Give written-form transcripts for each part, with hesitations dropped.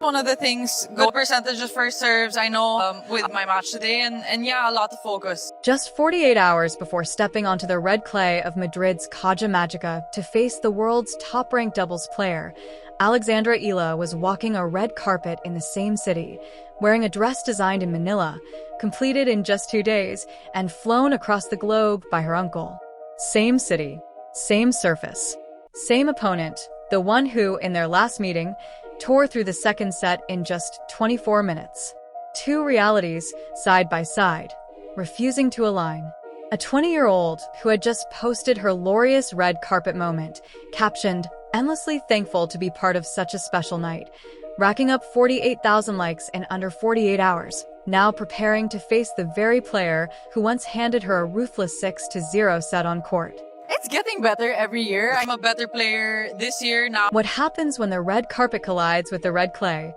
One of the things, good percentage of first serves, I know with my match today, and yeah, a lot of focus. Just 48 hours before stepping onto the red clay of Madrid's Caja Magica to face the world's top-ranked doubles player, Alexandra Eala was walking a red carpet in the same city, wearing a dress designed in Manila, completed in just 2 days, and flown across the globe by her uncle. Same city, same surface, same opponent, the one who, in their last meeting, tore through the second set in just 24 minutes. Two realities, side by side, refusing to align. A 20-year-old who had just posted her glorious red carpet moment, captioned, "Endlessly thankful to be part of such a special night," racking up 48,000 likes in under 48 hours, now preparing to face the very player who once handed her a ruthless 6-0 set on court. It's getting better every year. I'm a better player this year now. What happens when the red carpet collides with the red clay?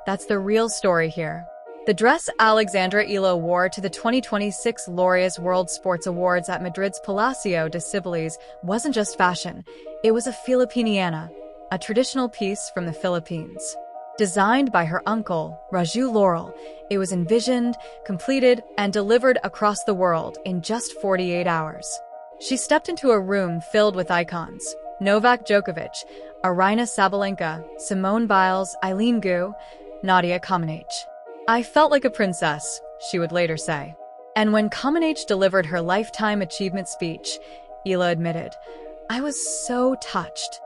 That's the real story here. The dress Alexandra Eala wore to the 2026 Laureus World Sports Awards at Madrid's Palacio de Cibeles wasn't just fashion. It was a Filipiniana, a traditional piece from the Philippines. Designed by her uncle, Raju Laurel, it was envisioned, completed, and delivered across the world in just 48 hours. She stepped into a room filled with icons: Novak Djokovic, Aryna Sabalenka, Simone Biles, Eileen Gu, Nadia Comaneci. "I felt like a princess," she would later say. And when Comaneci delivered her Lifetime Achievement speech, Eala admitted, "I was so touched."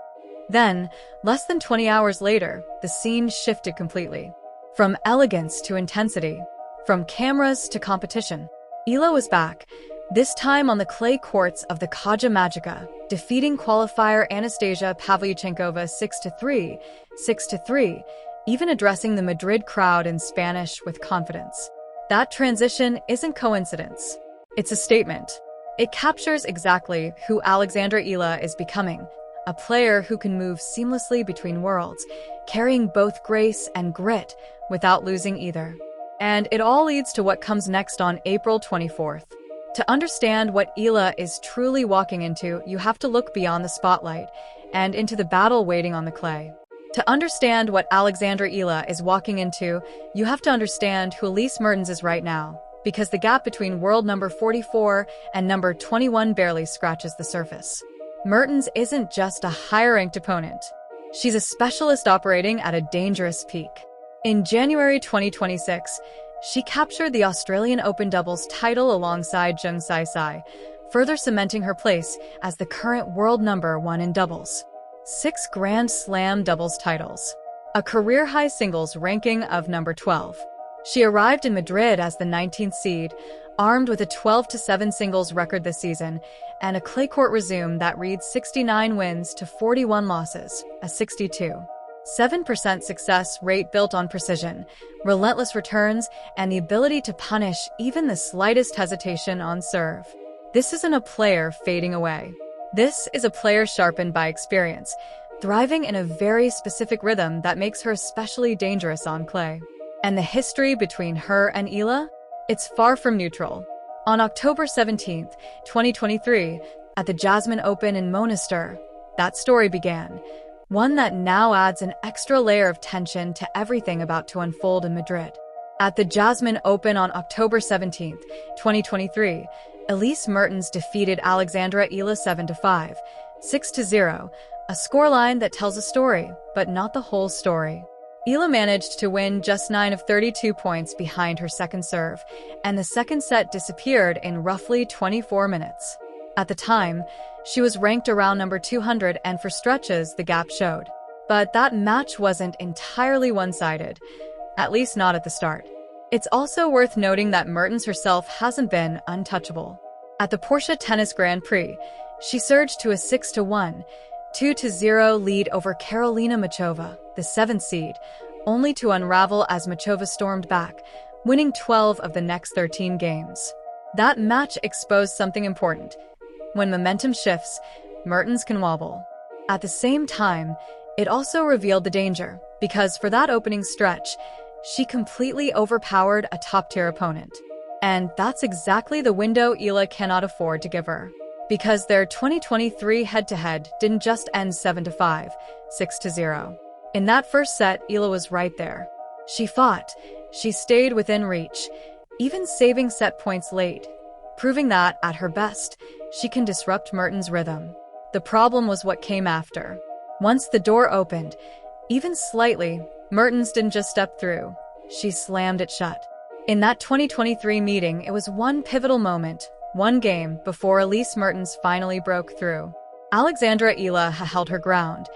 Then, less than 20 hours later, the scene shifted completely. From elegance to intensity, from cameras to competition, Eala was back, this time on the clay courts of the Caja Magica, defeating qualifier Anastasia Pavlyuchenkova 6-3, 6-3, even addressing the Madrid crowd in Spanish with confidence. That transition isn't coincidence. It's a statement. It captures exactly who Alexandra Eala is becoming, a player who can move seamlessly between worlds, carrying both grace and grit without losing either. And it all leads to what comes next on April 24th. To understand what Eala is truly walking into, you have to look beyond the spotlight and into the battle waiting on the clay. To understand what Alexandra Eala is walking into, you have to understand who Elise Mertens is right now, because the gap between world number 44 and number 21 barely scratches the surface. Mertens isn't just a higher-ranked opponent. She's a specialist operating at a dangerous peak. In January 2026, she captured the Australian Open doubles title alongside Zheng Sai, further cementing her place as the current world number 1 in doubles. 6 Grand Slam doubles titles. A career-high singles ranking of number 12. She arrived in Madrid as the 19th seed, armed with a 12-7 singles record this season, and a clay court resume that reads 69 wins to 41 losses, a 62.7% success rate built on precision, relentless returns, and the ability to punish even the slightest hesitation on serve. This isn't a player fading away. This is a player sharpened by experience, thriving in a very specific rhythm that makes her especially dangerous on clay. And the history between her and Eala? It's far from neutral. On October 17, 2023, at the Jasmine Open in Monastir, that story began. One that now adds an extra layer of tension to everything about to unfold in Madrid. At the Jasmine Open on October 17, 2023, Elise Mertens defeated Alexandra Eala 7-5, 6-0, a scoreline that tells a story, but not the whole story. Eala managed to win just 9 of 32 points behind her second serve, and the second set disappeared in roughly 24 minutes. At the time, she was ranked around number 200, and for stretches the gap showed. But that match wasn't entirely one-sided, at least not at the start. It's also worth noting that Mertens herself hasn't been untouchable. At the Porsche Tennis Grand Prix, she surged to a 6-1, 2-0 lead over Karolina Machova, the 7th seed, only to unravel as Machova stormed back, winning 12 of the next 13 games. That match exposed something important. When momentum shifts, Mertens can wobble. At the same time, it also revealed the danger, because for that opening stretch, she completely overpowered a top-tier opponent. And that's exactly the window Eala cannot afford to give her. Because their 2023 head-to-head didn't just end 7-5, 6-0. In that first set, Eala was right there. She fought. She stayed within reach, even saving set points late, proving that, at her best, she can disrupt Mertens' rhythm. The problem was what came after. Once the door opened, even slightly, Mertens didn't just step through. She slammed it shut. In that 2023 meeting, it was one pivotal moment, one game, before Elise Mertens finally broke through. Alexandra Eala held her ground,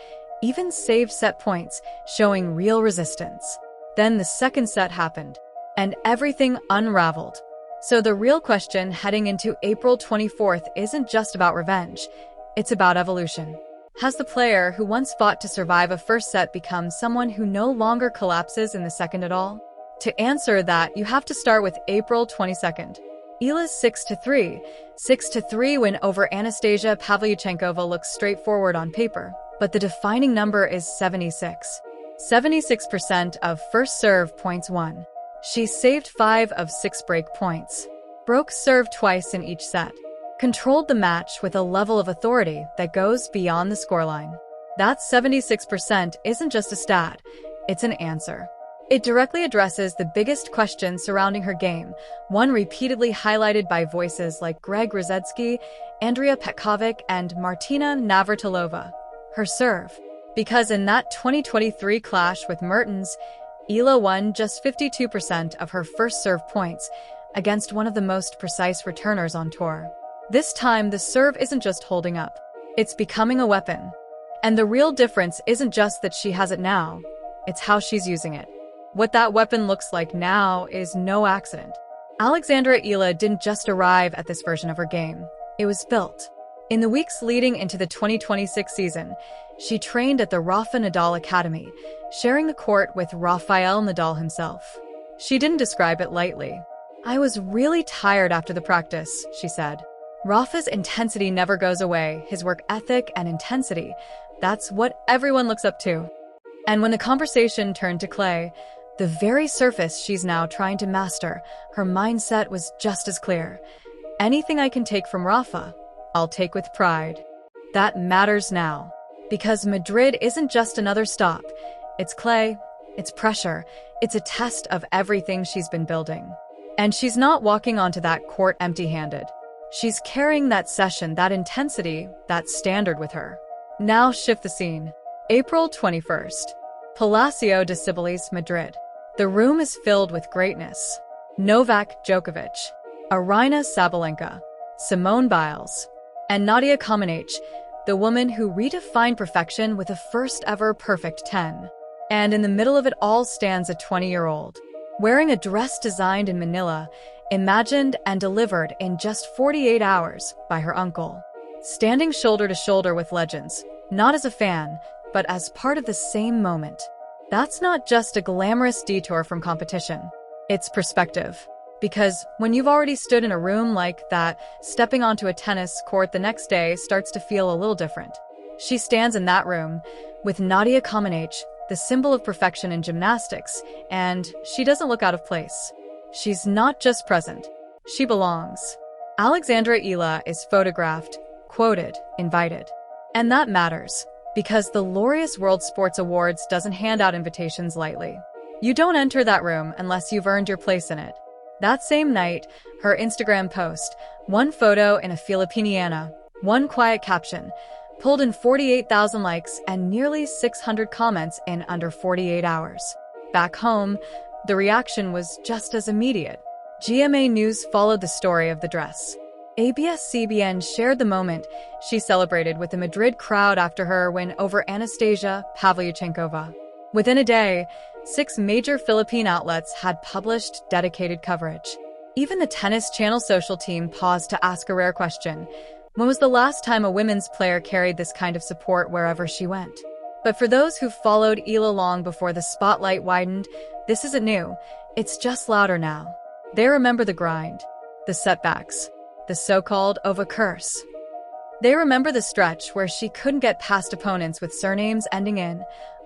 even saved set points, showing real resistance. Then the second set happened, and everything unraveled. So the real question heading into April 24th isn't just about revenge, it's about evolution. Has the player who once fought to survive a first set become someone who no longer collapses in the second at all? To answer that, you have to start with April 22nd. Eala's 6-3. 6-3 win over Anastasia Pavlyuchenkova looks straightforward on paper, but the defining number is 76. 76% of first serve points won. She saved 5 of 6 break points, broke serve twice in each set, controlled the match with a level of authority that goes beyond the scoreline. That 76% isn't just a stat, it's an answer. It directly addresses the biggest questions surrounding her game, one repeatedly highlighted by voices like Greg Rosetsky, Andrea Petkovic, and Martina Navratilova. Her serve. Because in that 2023 clash with Mertens, Eala won just 52% of her first serve points against one of the most precise returners on tour. This time, the serve isn't just holding up. It's becoming a weapon. And the real difference isn't just that she has it now, it's how she's using it. What that weapon looks like now is no accident. Alexandra Eala didn't just arrive at this version of her game. It was built. In the weeks leading into the 2026 season, she trained at the Rafa Nadal Academy, sharing the court with Rafael Nadal himself. She didn't describe it lightly. "I was really tired after the practice," she said. Rafa's intensity never goes away, his work ethic and intensity. That's what everyone looks up to. And when the conversation turned to clay, the very surface she's now trying to master, her mindset was just as clear. Anything I can take from Rafa, I'll take with pride. That matters now. Because Madrid isn't just another stop. It's clay, it's pressure, it's a test of everything she's been building. And she's not walking onto that court empty-handed. She's carrying that session, that intensity, that standard with her. Now shift the scene. April 21st. Palacio de Cibeles, Madrid. The room is filled with greatness. Novak Djokovic, Aryna Sabalenka, Simone Biles, and Nadia Comaneci, the woman who redefined perfection with a first-ever perfect 10. And in the middle of it all stands a 20-year-old, wearing a dress designed in Manila, imagined and delivered in just 48 hours by her uncle. Standing shoulder to shoulder with legends, not as a fan, but as part of the same moment. That's not just a glamorous detour from competition. It's perspective. Because when you've already stood in a room like that, stepping onto a tennis court the next day starts to feel a little different. She stands in that room with Nadia Comaneci, the symbol of perfection in gymnastics, and she doesn't look out of place. She's not just present, she belongs. Alexandra Eala is photographed, quoted, invited. And that matters, because the Laureus World Sports Awards doesn't hand out invitations lightly. You don't enter that room unless you've earned your place in it. That same night, her Instagram post, one photo in a Filipiniana, one quiet caption, pulled in 48,000 likes and nearly 600 comments in under 48 hours. Back home, the reaction was just as immediate. GMA News followed the story of the dress. ABS-CBN shared the moment she celebrated with the Madrid crowd after her win over Anastasia Pavlyuchenkova. Within a day, 6 major Philippine outlets had published dedicated coverage. Even the Tennis Channel social team paused to ask a rare question. When was the last time a women's player carried this kind of support wherever she went? But for those who followed Eala long before the spotlight widened, this isn't new. It's just louder now. They remember the grind, the setbacks, the so-called Ova curse. They remember the stretch where she couldn't get past opponents with surnames ending in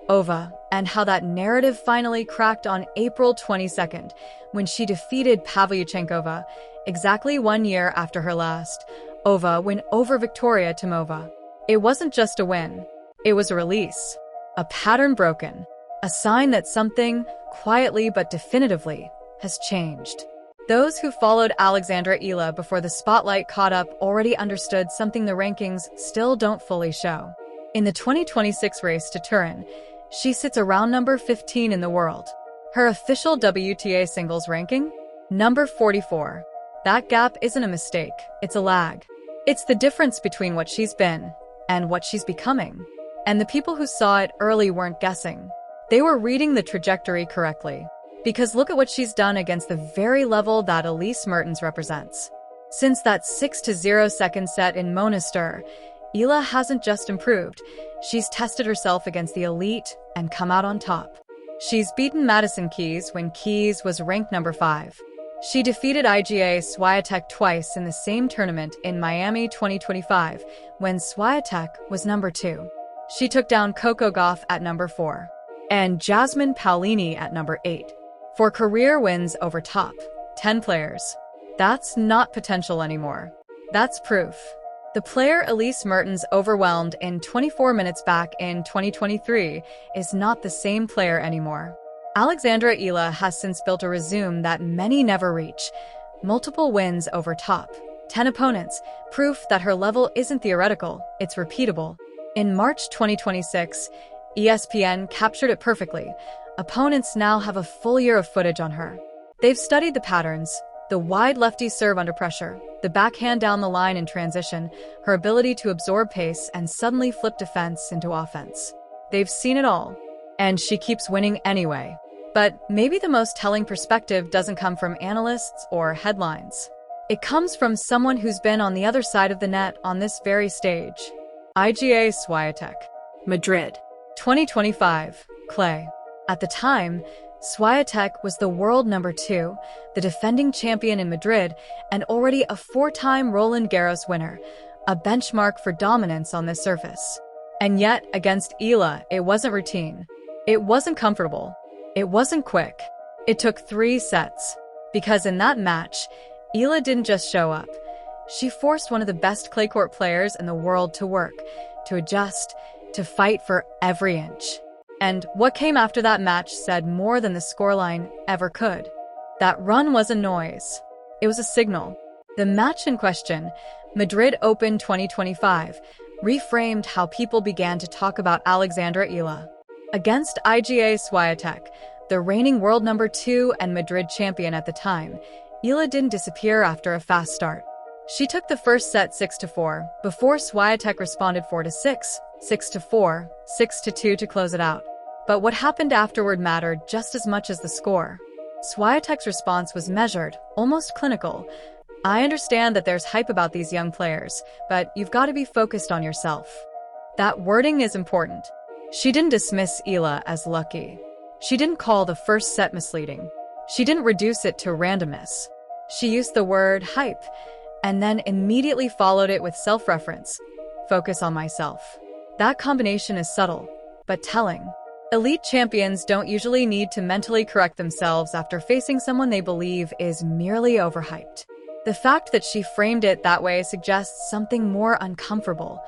Ova, and how that narrative finally cracked on April 22nd, when she defeated Pavlyuchenkova, exactly 1 year after her last Ova win over Victoria Timova. It wasn't just a win. It was a release. a pattern broken, a sign that something, quietly but definitively, has changed. Those who followed Alexandra Eala before the spotlight caught up already understood something the rankings still don't fully show. In the 2026 race to Turin, she sits around number 15 in the world. Her official WTA singles ranking? Number 44. That gap isn't a mistake, it's a lag. It's the difference between what she's been and what she's becoming. And the people who saw it early weren't guessing. They were reading the trajectory correctly. Because look at what she's done against the very level that Elise Mertens represents. Since that 6-0 second set in Monastir, Eala hasn't just improved, she's tested herself against the elite and come out on top. She's beaten Madison Keys when Keys was ranked number 5. She defeated Iga Swiatek twice in the same tournament in Miami 2025, when Swiatek was number 2. She took down Coco Gauff at number 4, and Jasmine Paolini at number 8. For career wins over top 10 players. That's not potential anymore. That's proof. The player Elise Mertens overwhelmed in 24 minutes back in 2023 is not the same player anymore. Alexandra Eala has since built a resume that many never reach. Multiple wins over top 10 opponents, proof that her level isn't theoretical, it's repeatable. In March 2026, ESPN captured it perfectly. Opponents now have a full year of footage on her. They've studied the patterns, the wide lefty serve under pressure, the backhand down the line in transition, her ability to absorb pace and suddenly flip defense into offense. They've seen it all. And she keeps winning anyway. But maybe the most telling perspective doesn't come from analysts or headlines. It comes from someone who's been on the other side of the net on this very stage. Iga Swiatek. Madrid. 2025. Clay. At the time, Swiatek was the world number 2, the defending champion in Madrid, and already a 4-time Roland Garros winner, a benchmark for dominance on this surface. And yet, against Eala, it wasn't routine. It wasn't comfortable. It wasn't quick. It took 3 sets. Because in that match, Eala didn't just show up. She forced one of the best clay court players in the world to work, to adjust, to fight for every inch. And what came after that match said more than the scoreline ever could. That run was a noise. It was a signal. The match in question, Madrid Open 2025, reframed how people began to talk about Alexandra Eala. Against Iga Swiatek, the reigning world number 2 and Madrid champion at the time, Eala didn't disappear after a fast start. She took the first set 6-4, before Swiatek responded 4-6, 6-4, 6-2 to close it out. But what happened afterward mattered just as much as the score. Swiatek's response was measured, almost clinical. I understand that there's hype about these young players, but you've got to be focused on yourself. That wording is important. She didn't dismiss Eala as lucky. She didn't call the first set misleading. She didn't reduce it to randomness. She used the word hype, and then immediately followed it with self-reference. Focus on myself. That combination is subtle, but telling. Elite champions don't usually need to mentally correct themselves after facing someone they believe is merely overhyped. The fact that she framed it that way suggests something more uncomfortable.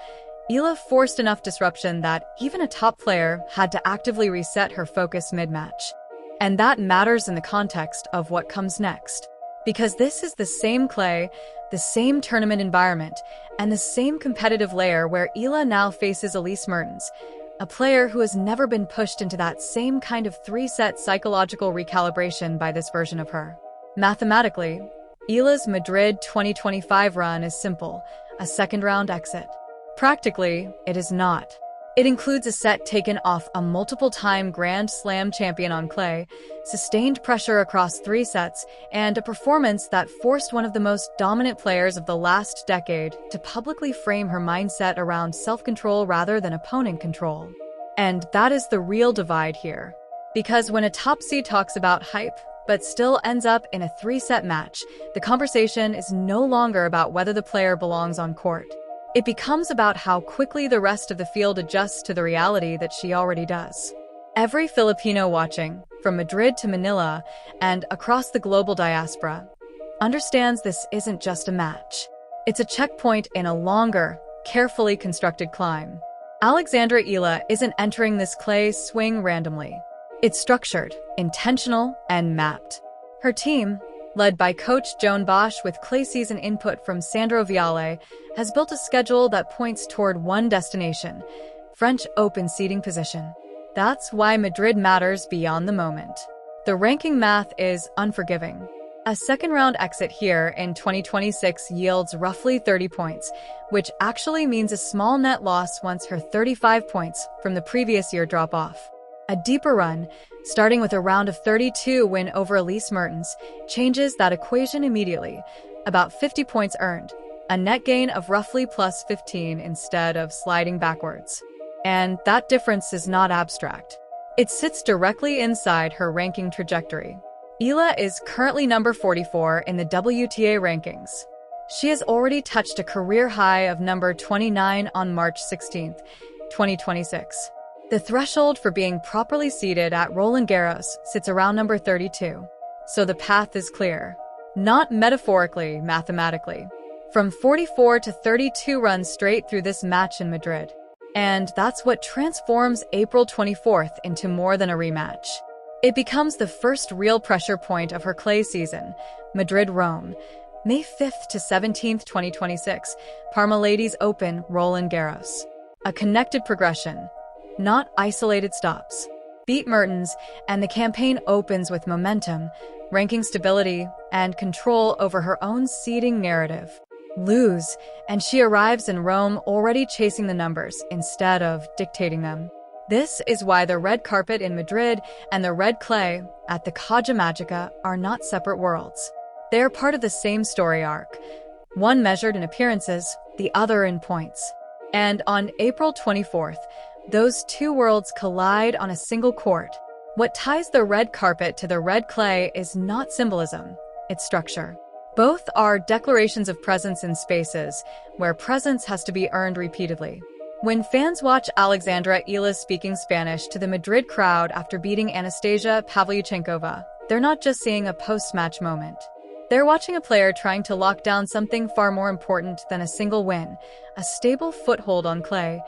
Eala forced enough disruption that even a top player had to actively reset her focus mid-match. And that matters in the context of what comes next. Because this is the same clay, the same tournament environment, and the same competitive layer where Eala now faces Elise Mertens, a player who has never been pushed into that same kind of 3-set psychological recalibration by this version of her. Mathematically, Eala's Madrid 2025 run is simple, a second-round exit. Practically, it is not. It includes a set taken off a multiple-time Grand Slam champion on clay, sustained pressure across 3 sets, and a performance that forced one of the most dominant players of the last decade to publicly frame her mindset around self-control rather than opponent control. And that is the real divide here. Because when a top seed talks about hype, but still ends up in a 3-set match, the conversation is no longer about whether the player belongs on court. It becomes about how quickly the rest of the field adjusts to the reality that she already does. Every Filipino watching, from Madrid to Manila and across the global diaspora, understands this isn't just a match. It's a checkpoint in a longer, carefully constructed climb. Alexandra Eala isn't entering this clay swing randomly. It's structured, intentional, and mapped. Her team, led by coach Joan Bosch with clay season input from Sandro Viale, has built a schedule that points toward one destination: French Open seeding position. That's why Madrid matters beyond the moment. The ranking math is unforgiving. A second-round exit here in 2026 yields roughly 30 points, which actually means a small net loss once her 35 points from the previous year drop off. A deeper run, starting with a round of 32 win over Elise Mertens, changes that equation immediately. About 50 points earned, a net gain of roughly plus 15 instead of sliding backwards. And that difference is not abstract. It sits directly inside her ranking trajectory. Eala is currently number 44 in the WTA rankings. She has already touched a career high of number 29 on March 16, 2026. The threshold for being properly seeded at Roland Garros sits around number 32. So the path is clear. Not metaphorically, mathematically. From 44 to 32 runs straight through this match in Madrid. And that's what transforms April 24th into more than a rematch. It becomes the first real pressure point of her clay season, Madrid-Rome, May 5th to 17th, 2026, Parma Ladies Open, Roland Garros. A connected progression, not isolated stops. Beat Mertens, and the campaign opens with momentum, ranking stability, and control over her own seeding narrative. Lose, and she arrives in Rome already chasing the numbers instead of dictating them. This is why the red carpet in Madrid and the red clay at the Caja Magica are not separate worlds. They are part of the same story arc, one measured in appearances, the other in points. And on April 24th, those two worlds collide on a single court. What ties the red carpet to the red clay is not symbolism, it's structure. Both are declarations of presence in spaces where presence has to be earned repeatedly. When fans watch Alexandra Eala speaking Spanish to the Madrid crowd after beating Anastasia Pavlyuchenkova, they're not just seeing a post-match moment. They're watching a player trying to lock down something far more important than a single win, a stable foothold on clay,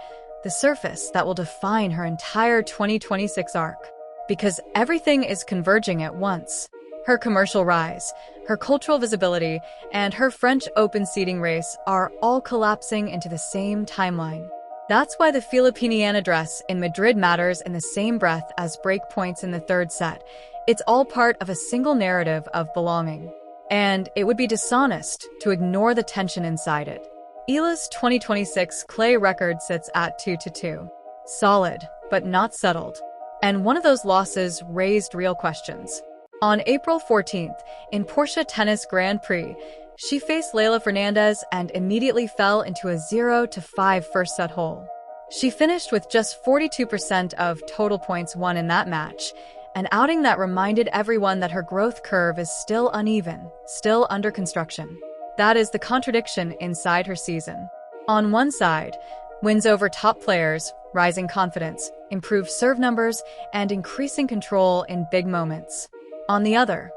the surface that will define her entire 2026 arc. Because everything is converging at once. Her commercial rise, her cultural visibility, and her French Open seeding race are all collapsing into the same timeline. That's why the Filipiniana dress in Madrid matters in the same breath as break points in the third set. It's all part of a single narrative of belonging. And it would be dishonest to ignore the tension inside it. Eala's 2026 clay record sits at 2-2. Solid, but not settled. And one of those losses raised real questions. On April 14th, in Porsche Tennis Grand Prix, she faced Leylah Fernandez and immediately fell into a 0-5 first-set hole. She finished with just 42% of total points won in that match, an outing that reminded everyone that her growth curve is still uneven, still under construction. That is the contradiction inside her season. On one side, wins over top players, rising confidence, improved serve numbers, and increasing control in big moments. On the other,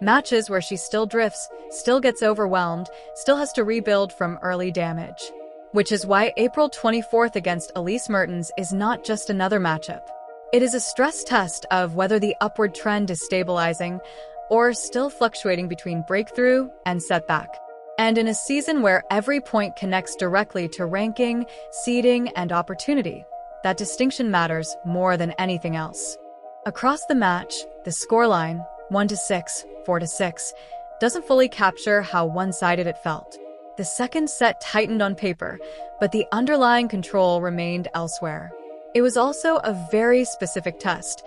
matches where she still drifts, still gets overwhelmed, still has to rebuild from early damage. Which is why April 24th against Elise Mertens is not just another matchup. It is a stress test of whether the upward trend is stabilizing or still fluctuating between breakthrough and setback. And in a season where every point connects directly to ranking, seeding, and opportunity, that distinction matters more than anything else. Across the match, the scoreline, 1-6, 4-6, doesn't fully capture how one-sided it felt. The second set tightened on paper, but the underlying control remained elsewhere. It was also a very specific test,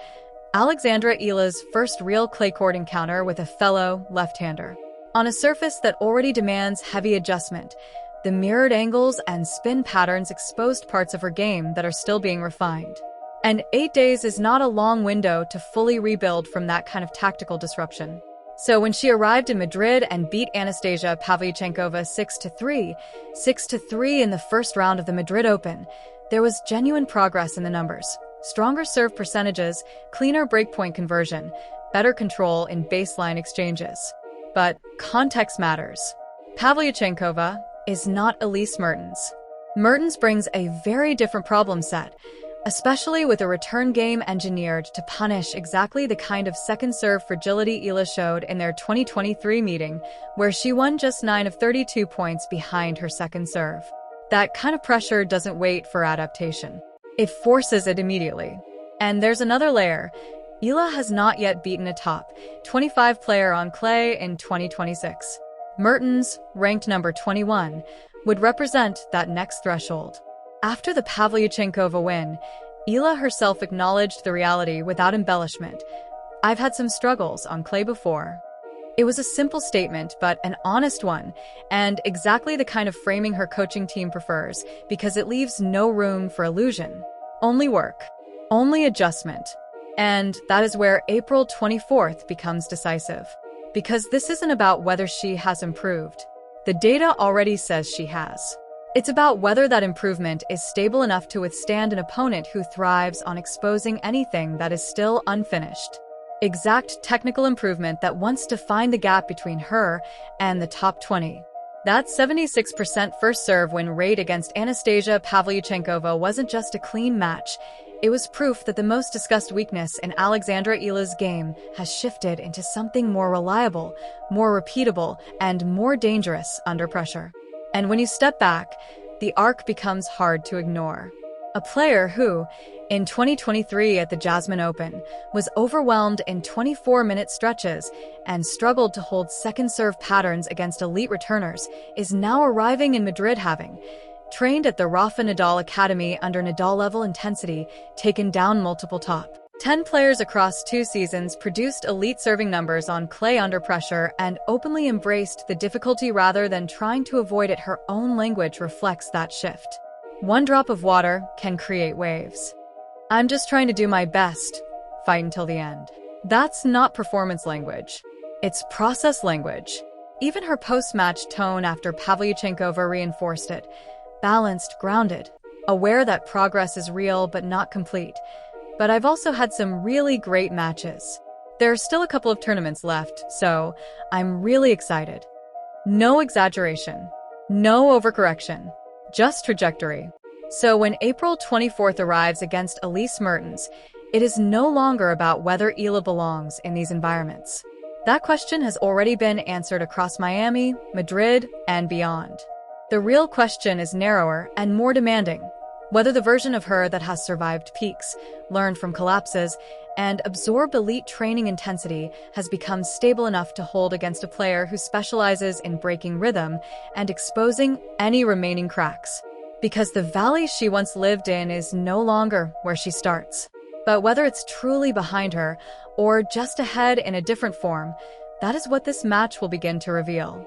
Alexandra Eala's first real clay court encounter with a fellow left-hander. On a surface that already demands heavy adjustment, the mirrored angles and spin patterns exposed parts of her game that are still being refined. And 8 days is not a long window to fully rebuild from that kind of tactical disruption. So when she arrived in Madrid and beat Anastasia Pavlyuchenkova 6-3, 6-3 in the first round of the Madrid Open, there was genuine progress in the numbers. Stronger serve percentages, cleaner breakpoint conversion, better control in baseline exchanges. But context matters. Pavlyuchenkova is not Elise Mertens. Mertens brings a very different problem set, especially with a return game engineered to punish exactly the kind of second-serve fragility Eala showed in their 2023 meeting, where she won just 9 of 32 points behind her second serve. That kind of pressure doesn't wait for adaptation. It forces it immediately. And there's another layer. Eala has not yet beaten a top 25 player on clay in 2026. Mertens, ranked number 21, would represent that next threshold. After the Pavlyuchenkova win, Eala herself acknowledged the reality without embellishment. "I've had some struggles on clay before." It was a simple statement, but an honest one, and exactly the kind of framing her coaching team prefers, because it leaves no room for illusion. Only work. Only adjustment. And that is where April 24th becomes decisive. Because this isn't about whether she has improved. The data already says she has. It's about whether that improvement is stable enough to withstand an opponent who thrives on exposing anything that is still unfinished. Exact technical improvement that wants to find the gap between her and the top 20. That 76% first serve win rate against Anastasia Pavlyuchenkova wasn't just a clean match. It was proof that the most discussed weakness in Alexandra Eala's game has shifted into something more reliable, more repeatable, and more dangerous under pressure. And when you step back, the arc becomes hard to ignore. A player who, in 2023 at the Jasmine Open, was overwhelmed in 24-minute stretches and struggled to hold second-serve patterns against elite returners, is now arriving in Madrid having trained at the Rafa Nadal Academy under Nadal-level intensity, taken down multiple top 10 players across 2 seasons, produced elite serving numbers on clay under pressure, and openly embraced the difficulty rather than trying to avoid it. Her own language reflects that shift. One drop of water can create waves. "I'm just trying to do my best, fight until the end." That's not performance language. It's process language. Even her post-match tone after Pavlyuchenkova reinforced it. Balanced, grounded, aware that progress is real but not complete. But I've also had some really great matches. There are still a couple of tournaments left, so I'm really excited. No exaggeration. No overcorrection. Just trajectory. So when April 24th arrives against Elise Mertens, it is no longer about whether Eala belongs in these environments. That question has already been answered across Miami, Madrid, and beyond. The real question is narrower and more demanding. Whether the version of her that has survived peaks, learned from collapses, and absorbed elite training intensity has become stable enough to hold against a player who specializes in breaking rhythm and exposing any remaining cracks. Because the valley she once lived in is no longer where she starts. But whether it's truly behind her or just ahead in a different form, that is what this match will begin to reveal.